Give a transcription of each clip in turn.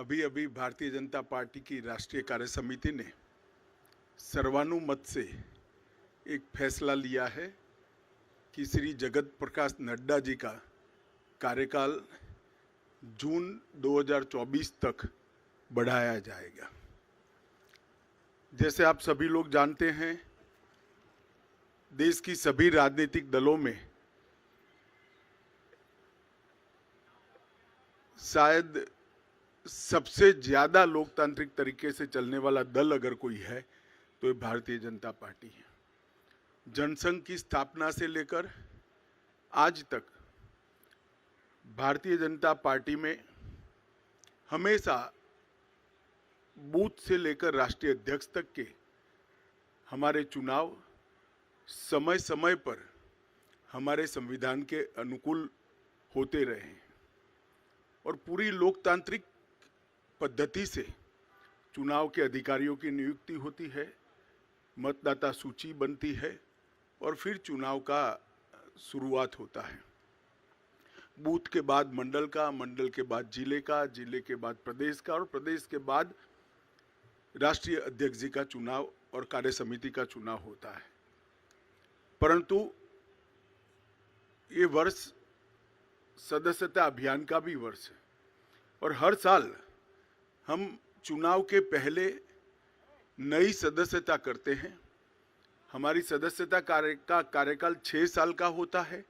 अभी अभी भारतीय जनता पार्टी की राष्ट्रीय कार्य समिति ने सर्वानुमत से एक फैसला लिया है कि श्री जगत प्रकाश नड्डा जी का कार्यकाल जून 2024 तक बढ़ाया जाएगा। जैसे आप सभी लोग जानते हैं, देश की सभी राजनीतिक दलों में शायद सबसे ज्यादा लोकतांत्रिक तरीके से चलने वाला दल अगर कोई है तो ये भारतीय जनता पार्टी है। जनसंघ की स्थापना से लेकर आज तक भारतीय जनता पार्टी में हमेशा बूथ से लेकर राष्ट्रीय अध्यक्ष तक के हमारे चुनाव समय समय पर हमारे संविधान के अनुकूल होते रहे हैं और पूरी लोकतांत्रिक पद्धति से चुनाव के अधिकारियों की नियुक्ति होती है, मतदाता सूची बनती है और फिर चुनाव का शुरुआत होता है। बूथ के बाद मंडल का, मंडल के बाद जिले का, जिले के बाद प्रदेश का और प्रदेश के बाद राष्ट्रीय अध्यक्ष जी का चुनाव और कार्य समिति का चुनाव होता है। परंतु ये वर्ष सदस्यता अभियान का भी वर्ष है और हर साल हम चुनाव के पहले नई सदस्यता करते हैं। हमारी सदस्यता कार्यकाल 6 साल का होता है।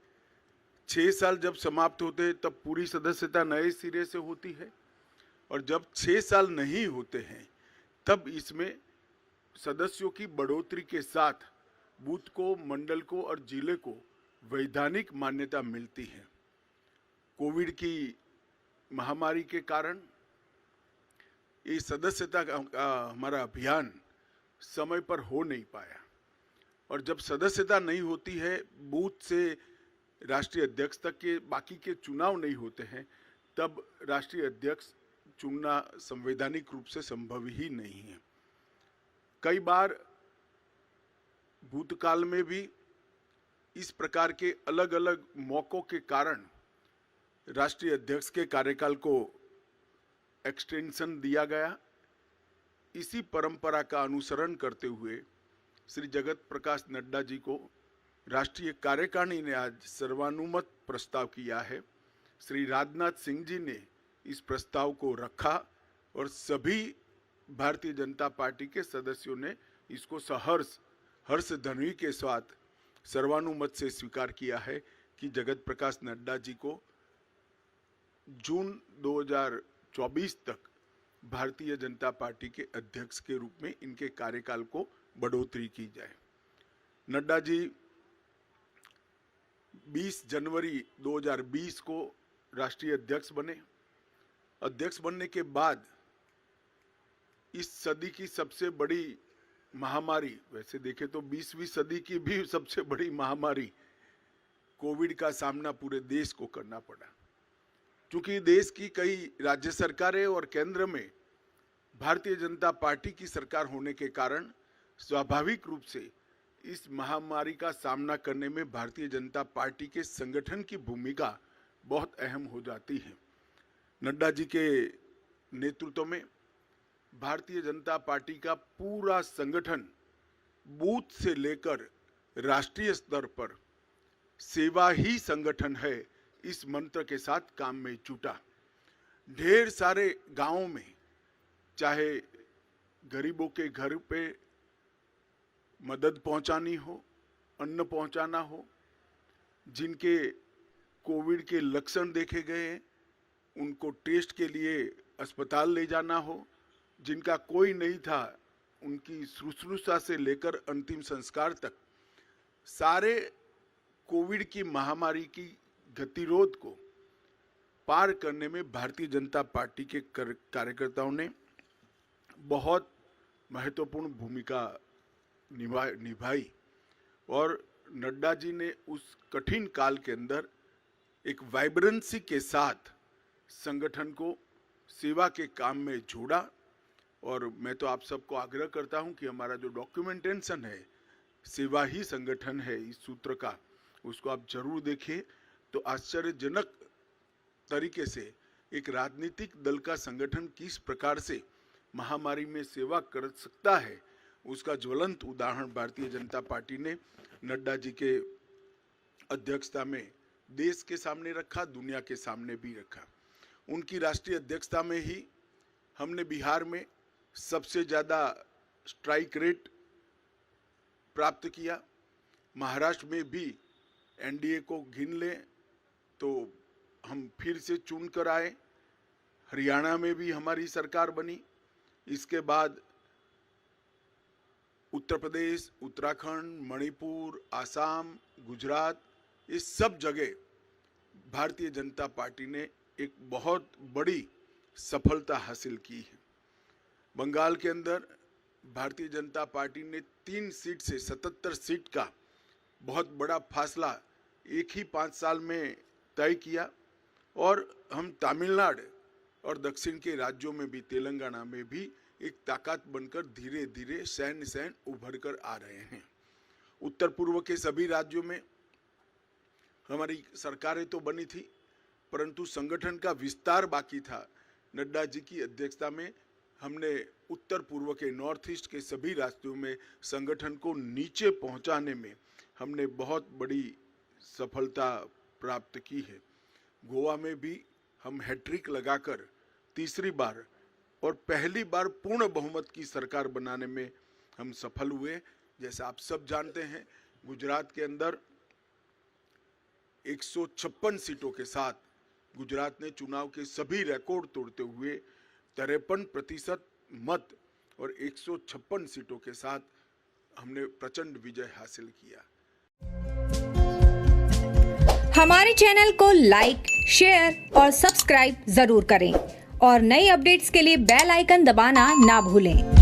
6 साल जब समाप्त होते हैं तब पूरी सदस्यता नए सिरे से होती है और जब 6 साल नहीं होते हैं तब इसमें सदस्यों की बढ़ोतरी के साथ बूथ को, मंडल को और जिले को वैधानिक मान्यता मिलती है। कोविड की महामारी के कारण ये सदस्यता का हमारा अभियान समय पर हो नहीं पाया और जब सदस्यता नहीं होती है, बूथ से राष्ट्रीय अध्यक्ष तक के बाकी के चुनाव नहीं होते हैं, तब राष्ट्रीय अध्यक्ष चुनना संवैधानिक रूप से संभव ही नहीं है। कई बार भूतकाल में भी इस प्रकार के अलग अलग मौकों के कारण राष्ट्रीय अध्यक्ष के कार्यकाल को एक्सटेंशन दिया गया। इसी परंपरा का अनुसरण करते हुए श्री जगत प्रकाश नड्डा जी को राष्ट्रीय कार्यकारिणी ने आज सर्वानुमत प्रस्ताव किया है। श्री राजनाथ सिंह जी ने इस प्रस्ताव को रखा और सभी भारतीय जनता पार्टी के सदस्यों ने इसको सहर्ष हर्ष ध्वनि के साथ सर्वानुमत से स्वीकार किया है कि जगत प्रकाश नड्डा जी को जून 2024 तक भारतीय जनता पार्टी के अध्यक्ष के रूप में इनके कार्यकाल को बढ़ोतरी की जाए। नड्डा जी 20 जनवरी 2020 को राष्ट्रीय अध्यक्ष बने। अध्यक्ष बनने के बाद इस सदी की सबसे बड़ी महामारी, वैसे देखें तो 20वीं सदी की भी सबसे बड़ी महामारी कोविड का सामना पूरे देश को करना पड़ा। क्योंकि देश की कई राज्य सरकारें और केंद्र में भारतीय जनता पार्टी की सरकार होने के कारण स्वाभाविक रूप से इस महामारी का सामना करने में भारतीय जनता पार्टी के संगठन की भूमिका बहुत अहम हो जाती है। नड्डा जी के नेतृत्व में भारतीय जनता पार्टी का पूरा संगठन बूथ से लेकर राष्ट्रीय स्तर पर सेवा ही संगठन है, इस मंत्र के साथ काम में जुटा। ढेर सारे गांवों में चाहे गरीबों के घर पे मदद पहुंचानी हो, अन्न पहुंचाना हो, जिनके कोविड के लक्षण देखे गए हैं उनको टेस्ट के लिए अस्पताल ले जाना हो, जिनका कोई नहीं था उनकी शुश्रूषा से लेकर अंतिम संस्कार तक सारे कोविड की महामारी की गतिरोध को पार करने में भारतीय जनता पार्टी के कार्यकर्ताओं ने बहुत महत्वपूर्ण भूमिका निभाई और नड्डा जी ने उस कठिन काल के अंदर एक वाइब्रेंसी के साथ संगठन को सेवा के काम में जोड़ा। और मैं तो आप सबको आग्रह करता हूं कि हमारा जो डॉक्यूमेंटेशन है, सेवा ही संगठन है, इस सूत्र का, उसको आप जरूर देखिए। तो आश्चर्यजनक तरीके से एक राजनीतिक दल का संगठन किस प्रकार से महामारी में सेवा कर सकता है, उसका ज्वलंत उदाहरण भारतीय जनता पार्टी ने नड्डा जी के अध्यक्षता में देश के सामने रखा, दुनिया के सामने भी रखा। उनकी राष्ट्रीय अध्यक्षता में ही हमने बिहार में सबसे ज़्यादा स्ट्राइक रेट प्राप्त किया। महाराष्ट्र में भी एनडीए को गिन लें तो हम फिर से चुन कर आए। हरियाणा में भी हमारी सरकार बनी। इसके बाद उत्तर प्रदेश, उत्तराखंड, मणिपुर, आसाम, गुजरात, इस सब जगह भारतीय जनता पार्टी ने एक बहुत बड़ी सफलता हासिल की है। बंगाल के अंदर भारतीय जनता पार्टी ने 3 सीट से 77 सीट का बहुत बड़ा फासला एक ही 5 साल में तय किया और हम तमिलनाडु और दक्षिण के राज्यों में भी, तेलंगाना में भी एक ताकत बनकर धीरे धीरे सैन उभर कर आ रहे हैं। उत्तर पूर्व के सभी राज्यों में हमारी सरकारें तो बनी थी, परंतु संगठन का विस्तार बाकी था। नड्डा जी की अध्यक्षता में हमने उत्तर पूर्व के नॉर्थ ईस्ट के सभी राज्यों में संगठन को नीचे पहुंचाने में हमने बहुत बड़ी सफलता प्राप्त की है। गोवा में भी हम हैट्रिक लगाकर तीसरी बार और पहली बार पूर्ण बहुमत की सरकार बनाने में हम सफल हुए। जैसा आप सब जानते हैं, गुजरात के अंदर 156 सीटों के साथ गुजरात ने चुनाव के सभी रिकॉर्ड तोड़ते हुए 53% मत और 156 सीटों के साथ हमने प्रचंड विजय हासिल किया। हमारे चैनल को लाइक, शेयर और सब्सक्राइब जरूर करें और नई अपडेट्स के लिए बेल आइकन दबाना ना भूलें।